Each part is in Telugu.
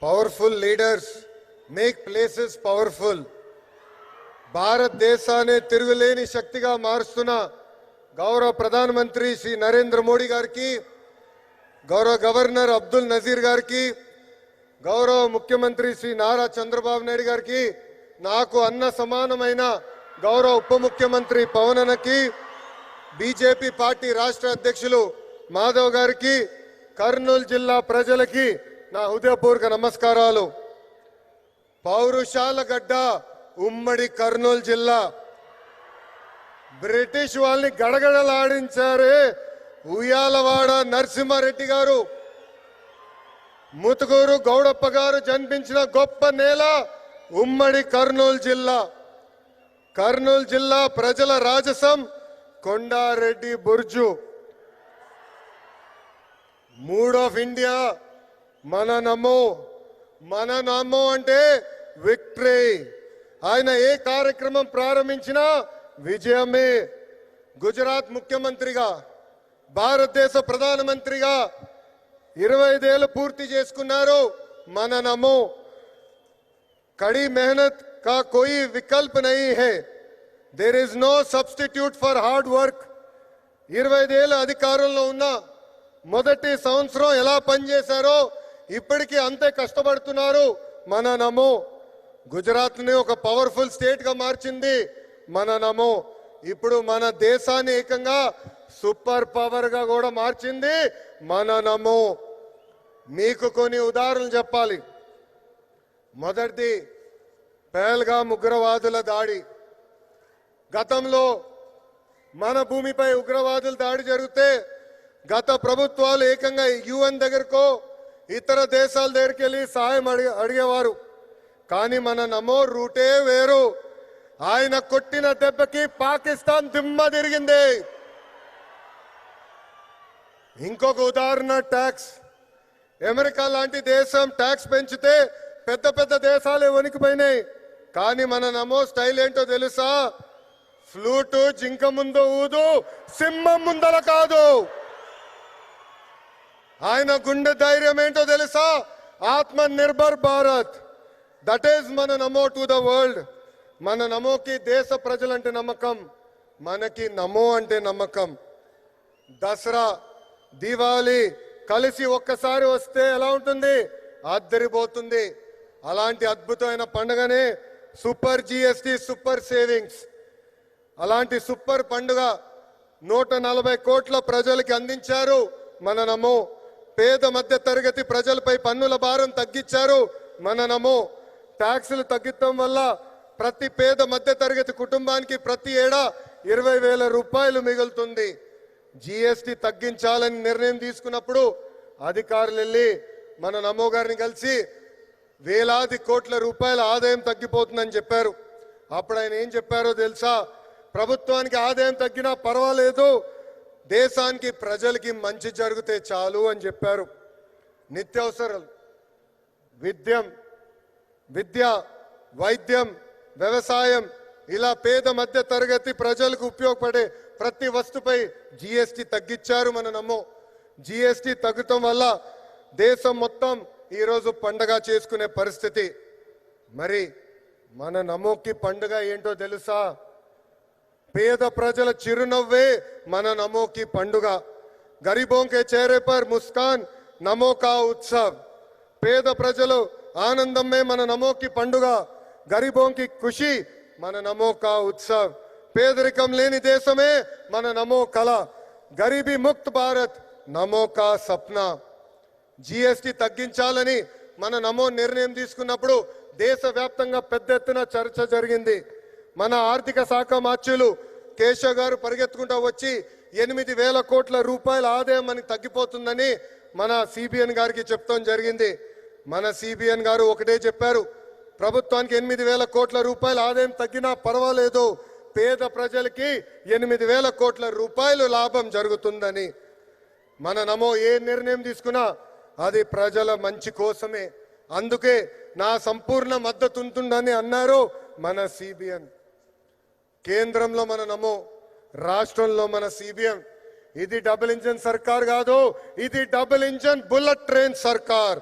Powerful leaders make places powerful. భారతదేశాన్ని తిరుగులేని శక్తిగా మారుస్తున్న గౌరవ ప్రధానమంత్రి శ్రీ నరేంద్ర మోడీ గారికి, గౌరవ గవర్నర్ అబ్దుల్ నజీర్ గారికి, గౌరవ ముఖ్యమంత్రి శ్రీ నారా చంద్రబాబు నాయుడు గారికి, నాకు అన్న సమానమైన గౌరవ ఉప ముఖ్యమంత్రి పవన్ అన్నకి, బీజేపీ పార్టీ రాష్ట్ర అధ్యక్షులు మాధవ్ గారికి, కర్నూలు జిల్లా ప్రజలకి నా హృదయపూర్వక నమస్కారాలు. పౌరుషాల గడ్డ ఉమ్మడి కర్నూలు జిల్లా. బ్రిటిష్ వాళ్ళని గడగడలాడించారే ఉయ్యాలవాడ నరసింహారెడ్డి గారు, ముతుకూరు గౌడప్ప గారు జన్మించిన గొప్ప నేల ఉమ్మడి కర్నూలు జిల్లా. కర్నూలు జిల్లా ప్రజల రాజసం కొండారెడ్డి బుర్జు. మూడ్ ఆఫ్ ఇండియా మన నమో అంటే విక్టరీ. ఆయన ఏ కార్యక్రమం ప్రారంభించినా విజయమే. గుజరాత్ ముఖ్యమంత్రిగా, భారతదేశ ప్రధానమంత్రిగా 25 ఏళ్ళు పూర్తి చేసుకున్నారు. మన నమో. కड़ी मेहनत का कोई विकल्प नहीं है. There is no substitute for hard work. 25 ఏళ్ళ అధికారంలో ఉన్న మొదటి సంవత్సరం ఎలా పనిచేశారో ఇప్పటికీ అంతే కష్టపడుతున్నారు. మన నమో. గుజరాత్ ని ఒక పవర్ఫుల్ స్టేట్ గా మార్చింది మన నమో. ఇప్పుడు మన దేశాన్ని ఏకంగా సూపర్ పవర్ గా కూడా మార్చింది మన నమో. మీకు కొన్ని ఉదాహరణలు చెప్పాలి. మొదటిది పహల్గామ్ ఉగ్రవాదుల దాడి. గతంలో మన భూమిపై ఉగ్రవాదుల దాడి జరిగితే గత ప్రభుత్వాలు ఏకంగా యుఎన్ దగ్గరకో ఇతర దేశాల దగ్గరికి వెళ్ళి సహాయం అడిగేవారు. కానీ మన నమో రూటే వేరు. ఆయన కొట్టిన దెబ్బకి పాకిస్తాన్ దిమ్మ తిరిగింది. ఇంకొక ఉదాహరణ ట్యాక్స్. అమెరికా లాంటి దేశం ట్యాక్స్ పెంచితే పెద్ద పెద్ద దేశాలే వణికిపోయినాయి. కానీ మన నమో స్టైల్ ఏంటో తెలుసా? ఫ్లూటు జింక ముందు ఊదు, సింహం ముందల కాదు. ఆయన గుండె ధైర్యం ఏంటో తెలుసా? ఆత్మ నిర్భర్ భారత్. దట్ ఈస్ మన నమో టు ద వరల్డ్. మన నమోకి దేశ ప్రజలంటే నమ్మకం, మనకి నమో అంటే నమ్మకం. దసరా, దీపావళి కలిసి ఒక్కసారి వస్తే ఎలా ఉంటుంది? అద్దరిపోతుంది. అలాంటి అద్భుతమైన పండుగనే సూపర్ జిఎస్టి, సూపర్ సేవింగ్స్. అలాంటి సూపర్ పండుగ 140 కోట్ల ప్రజలకి అందించారు మన నమో. పేద మధ్య తరగతి ప్రజలపై పన్నుల భారం తగ్గించారు మన నమో. ట్యాక్సులు తగ్గించడం వల్ల ప్రతి పేద మధ్య తరగతి కుటుంబానికి ప్రతి ఏడా 20,000 రూపాయలు మిగులుతుంది. జిఎస్టి తగ్గించాలని నిర్ణయం తీసుకున్నప్పుడు అధికారులు వెళ్ళి మన నమో గారిని కలిసి వేలాది కోట్ల రూపాయల ఆదాయం తగ్గిపోతుందని చెప్పారు. అప్పుడు ఆయన ఏం చెప్పారో తెలుసా? ప్రభుత్వానికి ఆదాయం తగ్గినా పర్వాలేదు, దేశానికి ప్రజలకి మంచి జరిగితే చాలు అని చెప్పారు. నిత్యావసరాలు, విద్య, వైద్యం, వ్యవసాయం, ఇలా పేద మధ్య తరగతి ప్రజలకు ఉపయోగపడే ప్రతి వస్తుపై జిఎస్టి తగ్గించారు మన నమో. జిఎస్టి తగ్గటం వల్ల దేశం మొత్తం ఈరోజు పండగ చేసుకునే పరిస్థితి. మరి మన నమోకి పండుగ ఏంటో తెలుసా? పేద ప్రజల చిరునవ్వే మన నమోకి పండుగ. గరీబోं के चेहरे पर मुस्कान నమో కా ఉత్సవ్. పేద ప్రజలు ఆనందమే మన నమోకి పండుగ. గరీబోं की खुशी మన నమో కా ఉత్సవ్. పేదరికం లేని దేశమే మన నమో కళ. గరీబీ ముక్త్ భారత్ నమో కా సప్నా. జిఎస్టి తగ్గించాలని మన నమో నిర్ణయం తీసుకున్నప్పుడు దేశవ్యాప్తంగా పెద్ద ఎత్తున చర్చ జరిగింది. మన ఆర్థిక శాఖ మార్చులు కేశవ్ గారు పరిగెత్తుకుంటూ వచ్చి 8,000 కోట్ల రూపాయల ఆదాయం మనకి తగ్గిపోతుందని మన సిబిఎన్ గారికి చెప్తాం జరిగింది. మన సిబిఎన్ గారు ఒకటే చెప్పారు, ప్రభుత్వానికి 8,000 కోట్ల రూపాయల ఆదాయం తగ్గినా పర్వాలేదు, పేద ప్రజలకి 8,000 కోట్ల రూపాయలు లాభం జరుగుతుందని. మన నమో ఏ నిర్ణయం తీసుకున్నా అది ప్రజల మంచి కోసమే. అందుకే నా సంపూర్ణ మద్దతు ఉంటుందని అన్నారు మన సిబిఎన్. కేంద్రంలో మన నమో, రాష్ట్రంలో మన సిబిఎన్. ఇది డబుల్ ఇంజన్ సర్కార్ కాదు, ఇది డబుల్ ఇంజన్ బుల్లెట్ ట్రైన్ సర్కార్.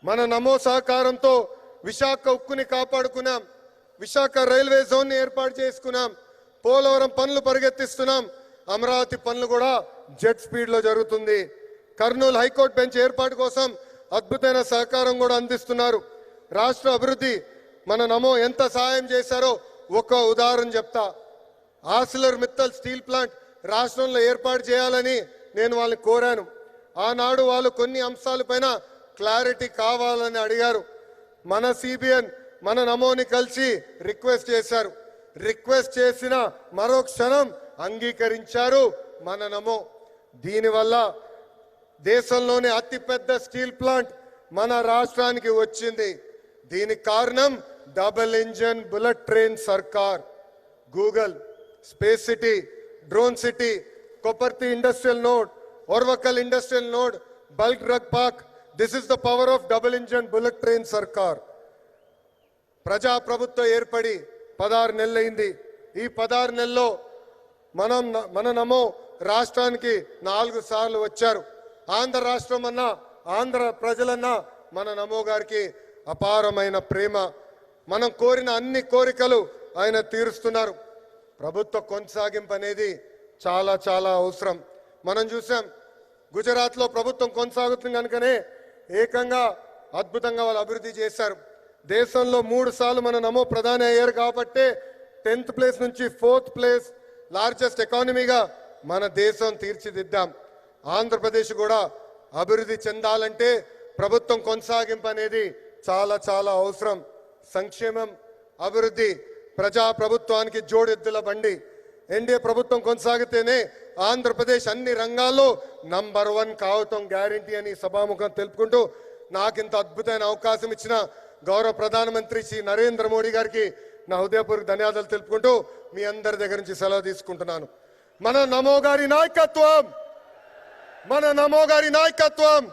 మన నమో సహకారంతో విశాఖ ఉక్కుని కాపాడుకున్నాం, విశాఖ రైల్వే జోన్ ని ఏర్పాటు చేసుకున్నాం, పోలవరం పనులు పరిగెత్తిస్తున్నాం, అమరావతి పనులు కూడా జెట్ స్పీడ్ లో జరుగుతుంది. కర్నూలు హైకోర్టు బెంచ్ ఏర్పాటు కోసం అద్భుతమైన సహకారం కూడా అందిస్తున్నారు. రాష్ట్ర అభివృద్ధి మన నమో ఎంత సహాయం చేశారో ఒక ఉదాహరణ చెప్తా. ఆర్సిలర్ మిత్తల్ స్టీల్ ప్లాంట్ రాష్ట్రంలో ఏర్పాటు చేయాలని నేను వాళ్ళని కోరాను. ఆనాడు వాళ్ళు కొన్ని అంశాలపైన క్లారిటీ కావాలని అడిగారు. మన సిబిఎన్ మన నమోని కలిసి రిక్వెస్ట్ చేశారు. రిక్వెస్ట్ చేసిన మరో క్షణం అంగీకరించారు మన నమో. దీనివల్ల దేశంలోనే అతిపెద్ద స్టీల్ ప్లాంట్ మన రాష్ట్రానికి వచ్చింది. దీనికి కారణం డబుల్ ఇంజన్ బుల్లెట్ ట్రైన్ సర్కార్. Google, space city, drone city, Kopparthi industrial node, Orvakal industrial node, bulk drug park. This is the power of double engine bullet train సర్కార్. ప్రజాప్రభుత్వం ఏర్పడి 16 నెలలైంది. ఈ 16 నెలల్లో మన నమో రాష్ట్రానికి 4 సార్లు వచ్చారు. ఆంధ్ర రాష్ట్రం అన్నా, ఆంధ్ర ప్రజలన్నా మన నమో గారికి అపారమైన ప్రేమ. మనం కోరిన అన్ని కోరికలు ఆయన తీరుస్తున్నారు. ప్రభుత్వ కొనసాగింపు అనేది చాలా చాలా అవసరం. మనం చూసాం గుజరాత్లో ప్రభుత్వం కొనసాగుతుంది కనుకనే ఏకంగా అద్భుతంగా వాళ్ళు అభివృద్ధి చేశారు. దేశంలో 3 సార్లు మన నమో ప్రధాని అయ్యారు కాబట్టి 10th ప్లేస్ నుంచి 4th ప్లేస్ లార్జెస్ట్ ఎకానమీగా మన దేశం తీర్చిదిద్దాం. ఆంధ్రప్రదేశ్ కూడా అభివృద్ధి చెందాలంటే ప్రభుత్వం కొనసాగింపు అనేది చాలా చాలా అవసరం. సంక్షేమం, అభివృద్ధి ప్రజా ప్రభుత్వానికి జోడెద్దుల బండి. ఎన్డీఏ ప్రభుత్వం కొనసాగితేనే ఆంధ్రప్రదేశ్ అన్ని రంగాల్లో నంబర్ 1 కావటం గ్యారంటీ అని సభాముఖం తెలుపుకుంటూ నాకింత అద్భుతమైన అవకాశం ఇచ్చిన గౌరవ ప్రధానమంత్రి శ్రీ నరేంద్ర మోడీ గారికి నా హృదయపూర్వక ధన్యవాదాలు తెలుపుకుంటూ మీ అందరి దగ్గర నుంచి సెలవు తీసుకుంటున్నాను. మన నమో గారి నాయకత్వం, మన నమో గారి నాయకత్వం.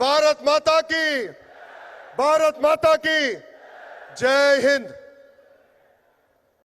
భారత్ మాతా కీ, భారత్ మాతా కీ జై హింద్.